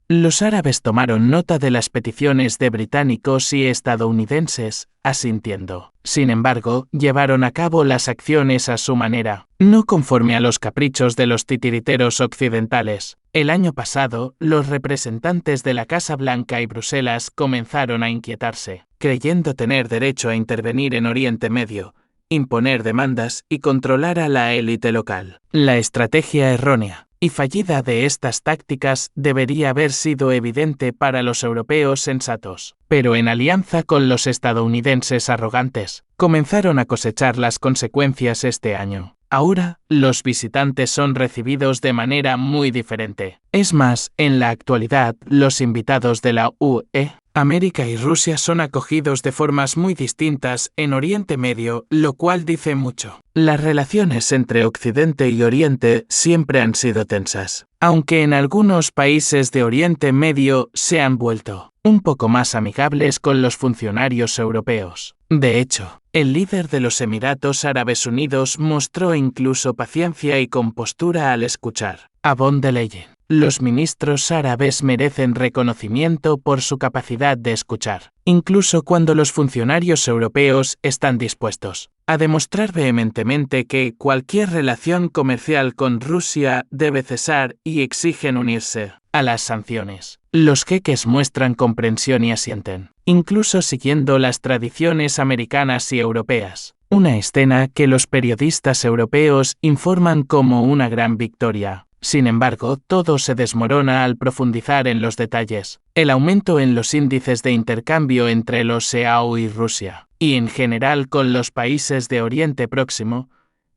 Los árabes tomaron nota de las peticiones de británicos y estadounidenses, asintiendo. Sin embargo, llevaron a cabo las acciones a su manera, no conforme a los caprichos de los titiriteros occidentales. El año pasado, los representantes de la Casa Blanca y Bruselas comenzaron a inquietarse, creyendo tener derecho a intervenir en Oriente Medio, imponer demandas y controlar a la élite local. La estrategia errónea y fallida de estas tácticas debería haber sido evidente para los europeos sensatos, pero en alianza con los estadounidenses arrogantes, comenzaron a cosechar las consecuencias este año. Ahora, los visitantes son recibidos de manera muy diferente. Es más, en la actualidad, los invitados de la UE, América y Rusia son acogidos de formas muy distintas en Oriente Medio, lo cual dice mucho. Las relaciones entre Occidente y Oriente siempre han sido tensas, aunque en algunos países de Oriente Medio se han vuelto un poco más amigables con los funcionarios europeos. De hecho, el líder de los Emiratos Árabes Unidos mostró incluso paciencia y compostura al escuchar a von der Leyen. Los ministros árabes merecen reconocimiento por su capacidad de escuchar, incluso cuando los funcionarios europeos están dispuestos a demostrar vehementemente que cualquier relación comercial con Rusia debe cesar y exigen unirse a las sanciones. Los jeques muestran comprensión y asienten, incluso siguiendo las tradiciones americanas y europeas. Una escena que los periodistas europeos informan como una gran victoria. Sin embargo, todo se desmorona al profundizar en los detalles. El aumento en los índices de intercambio entre los EAU y Rusia, y en general con los países de Oriente Próximo,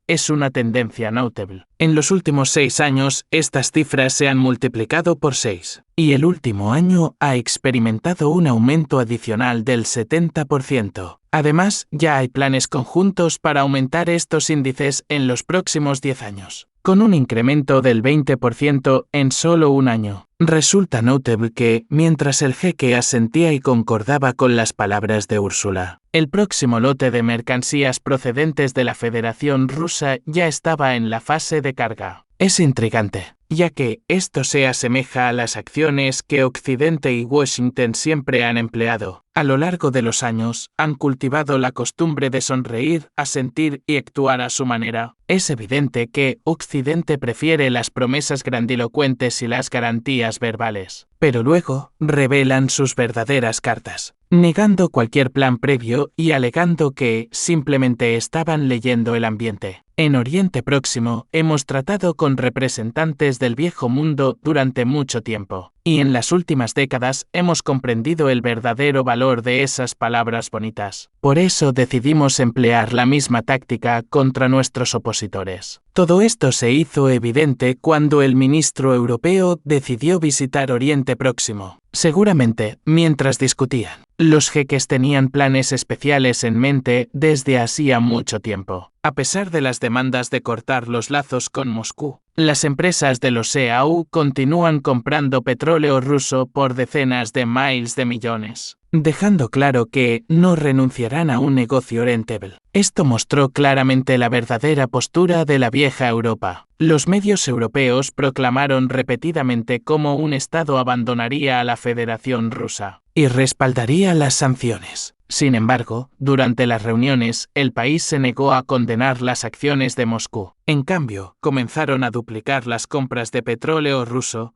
es una tendencia notable. En los últimos 6 años, estas cifras se han multiplicado por 6, y el último año ha experimentado un aumento adicional del 70%. Además, ya hay planes conjuntos para aumentar estos índices en los próximos 10 años, con un incremento del 20% en solo un año. Resulta notable que, mientras el jeque asentía y concordaba con las palabras de Úrsula, el próximo lote de mercancías procedentes de la Federación Rusa ya estaba en la fase de carga. Es intrigante, ya que esto se asemeja a las acciones que Occidente y Washington siempre han empleado. A lo largo de los años, han cultivado la costumbre de sonreír, asentir y actuar a su manera. Es evidente que Occidente prefiere las promesas grandilocuentes y las garantías verbales, pero luego revelan sus verdaderas cartas, negando cualquier plan previo y alegando que simplemente estaban leyendo el ambiente. En Oriente Próximo hemos tratado con representantes del viejo mundo durante mucho tiempo, y en las últimas décadas hemos comprendido el verdadero valor de esas palabras bonitas. Por eso decidimos emplear la misma táctica contra nuestros opositores. Todo esto se hizo evidente cuando el ministro europeo decidió visitar Oriente Próximo. Seguramente, mientras discutían, los jeques tenían planes especiales en mente desde hacía mucho tiempo. A pesar de las demandas de cortar los lazos con Moscú, las empresas de los EAU continúan comprando petróleo ruso por decenas de miles de millones, dejando claro que no renunciarán a un negocio rentable. Esto mostró claramente la verdadera postura de la vieja Europa. Los medios europeos proclamaron repetidamente cómo un Estado abandonaría a la Federación Rusa y respaldaría las sanciones. Sin embargo, durante las reuniones, el país se negó a condenar las acciones de Moscú. En cambio, comenzaron a duplicar las compras de petróleo ruso.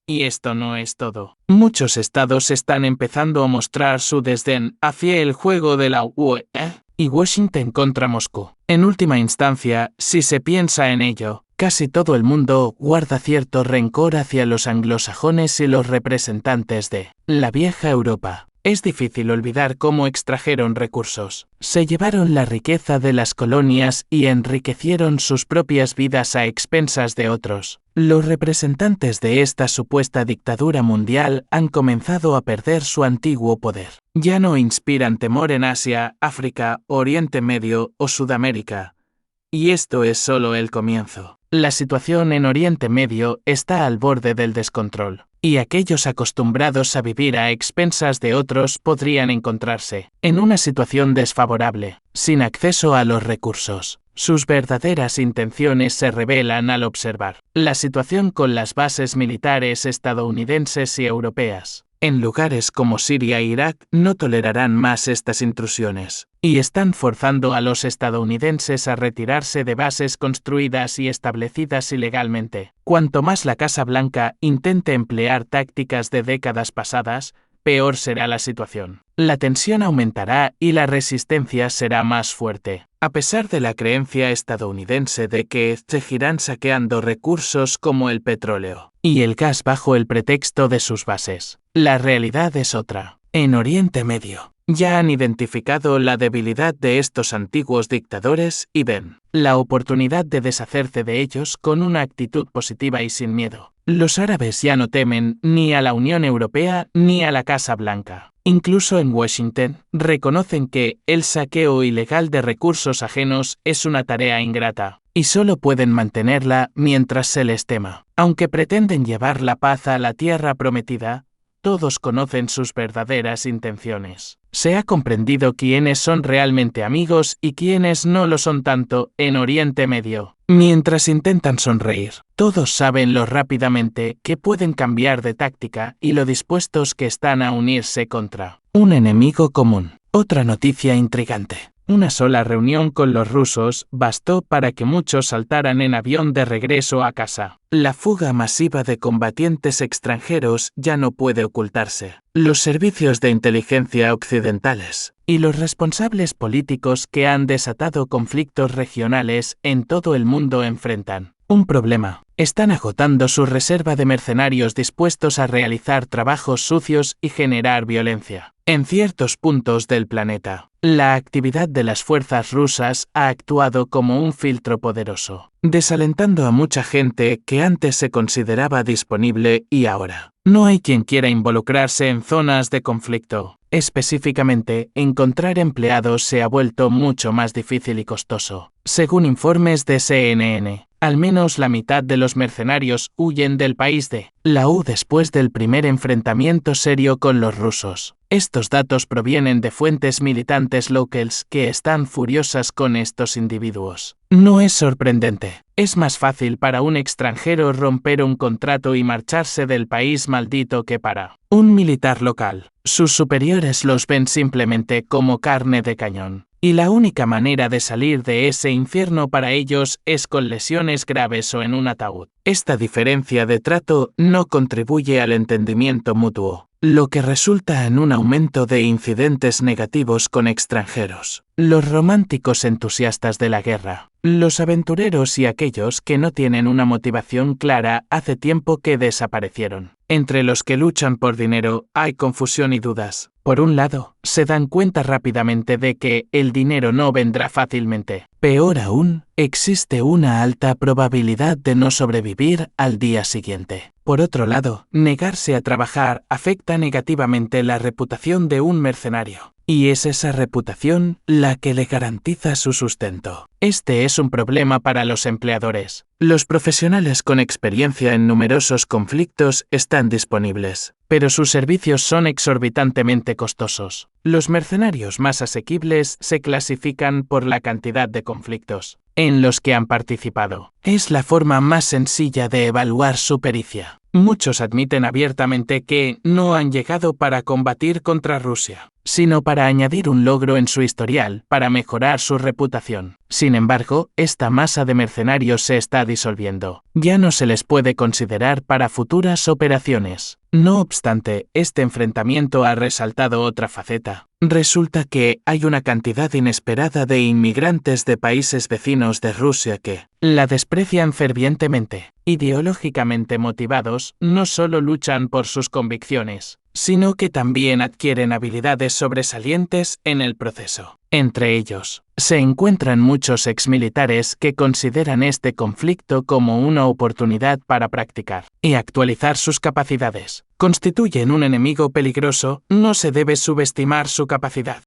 Y esto no es todo. Muchos estados están empezando a mostrar su desdén hacia el juego de la UE y Washington contra Moscú. En última instancia, si se piensa en ello, casi todo el mundo guarda cierto rencor hacia los anglosajones y los representantes de la vieja Europa. Es difícil olvidar cómo extrajeron recursos, se llevaron la riqueza de las colonias y enriquecieron sus propias vidas a expensas de otros. Los representantes de esta supuesta dictadura mundial han comenzado a perder su antiguo poder. Ya no inspiran temor en Asia, África, Oriente Medio o Sudamérica. Y esto es solo el comienzo. La situación en Oriente Medio está al borde del descontrol, y aquellos acostumbrados a vivir a expensas de otros podrían encontrarse en una situación desfavorable, sin acceso a los recursos. Sus verdaderas intenciones se revelan al observar la situación con las bases militares estadounidenses y europeas. En lugares como Siria e Irak no tolerarán más estas intrusiones, y están forzando a los estadounidenses a retirarse de bases construidas y establecidas ilegalmente. Cuanto más la Casa Blanca intente emplear tácticas de décadas pasadas, peor será la situación. La tensión aumentará y la resistencia será más fuerte. A pesar de la creencia estadounidense de que seguirán saqueando recursos como el petróleo y el gas bajo el pretexto de sus bases, la realidad es otra. En Oriente Medio, ya han identificado la debilidad de estos antiguos dictadores y ven la oportunidad de deshacerse de ellos con una actitud positiva y sin miedo. Los árabes ya no temen ni a la Unión Europea ni a la Casa Blanca. Incluso en Washington, reconocen que el saqueo ilegal de recursos ajenos es una tarea ingrata, y solo pueden mantenerla mientras se les tema. Aunque pretenden llevar la paz a la tierra prometida, todos conocen sus verdaderas intenciones. Se ha comprendido quiénes son realmente amigos y quiénes no lo son tanto en Oriente Medio. Mientras intentan sonreír, todos saben lo rápidamente que pueden cambiar de táctica y lo dispuestos que están a unirse contra un enemigo común. Otra noticia intrigante. Una sola reunión con los rusos bastó para que muchos saltaran en avión de regreso a casa. La fuga masiva de combatientes extranjeros ya no puede ocultarse. Los servicios de inteligencia occidentales y los responsables políticos que han desatado conflictos regionales en todo el mundo enfrentan un problema. Están agotando su reserva de mercenarios dispuestos a realizar trabajos sucios y generar violencia. En ciertos puntos del planeta, la actividad de las fuerzas rusas ha actuado como un filtro poderoso, desalentando a mucha gente que antes se consideraba disponible y ahora no hay quien quiera involucrarse en zonas de conflicto. Específicamente, encontrar empleados se ha vuelto mucho más difícil y costoso. Según informes de CNN, al menos la mitad de los mercenarios huyen del país de la UE después del primer enfrentamiento serio con los rusos. Estos datos provienen de fuentes militantes locales que están furiosas con estos individuos. No es sorprendente. Es más fácil para un extranjero romper un contrato y marcharse del país maldito que para un militar local. Sus superiores los ven simplemente como carne de cañón. Y la única manera de salir de ese infierno para ellos es con lesiones graves o en un ataúd. Esta diferencia de trato no contribuye al entendimiento mutuo, lo que resulta en un aumento de incidentes negativos con extranjeros. Los románticos entusiastas de la guerra, los aventureros y aquellos que no tienen una motivación clara hace tiempo que desaparecieron. Entre los que luchan por dinero hay confusión y dudas. Por un lado, se dan cuenta rápidamente de que el dinero no vendrá fácilmente. Peor aún, existe una alta probabilidad de no sobrevivir al día siguiente. Por otro lado, negarse a trabajar afecta negativamente la reputación de un mercenario. Y es esa reputación la que le garantiza su sustento. Este es un problema para los empleadores. Los profesionales con experiencia en numerosos conflictos están disponibles, pero sus servicios son exorbitantemente costosos. Los mercenarios más asequibles se clasifican por la cantidad de conflictos en los que han participado. Es la forma más sencilla de evaluar su pericia. Muchos admiten abiertamente que no han llegado para combatir contra Rusia, sino para añadir un logro en su historial para mejorar su reputación. Sin embargo, esta masa de mercenarios se está disolviendo. Ya no se les puede considerar para futuras operaciones. No obstante, este enfrentamiento ha resaltado otra faceta. Resulta que hay una cantidad inesperada de inmigrantes de países vecinos de Rusia que la desprecian fervientemente. Ideológicamente motivados, no solo luchan por sus convicciones, sino que también adquieren habilidades sobresalientes en el proceso. Entre ellos, se encuentran muchos exmilitares que consideran este conflicto como una oportunidad para practicar y actualizar sus capacidades. Constituyen un enemigo peligroso, no se debe subestimar su capacidad.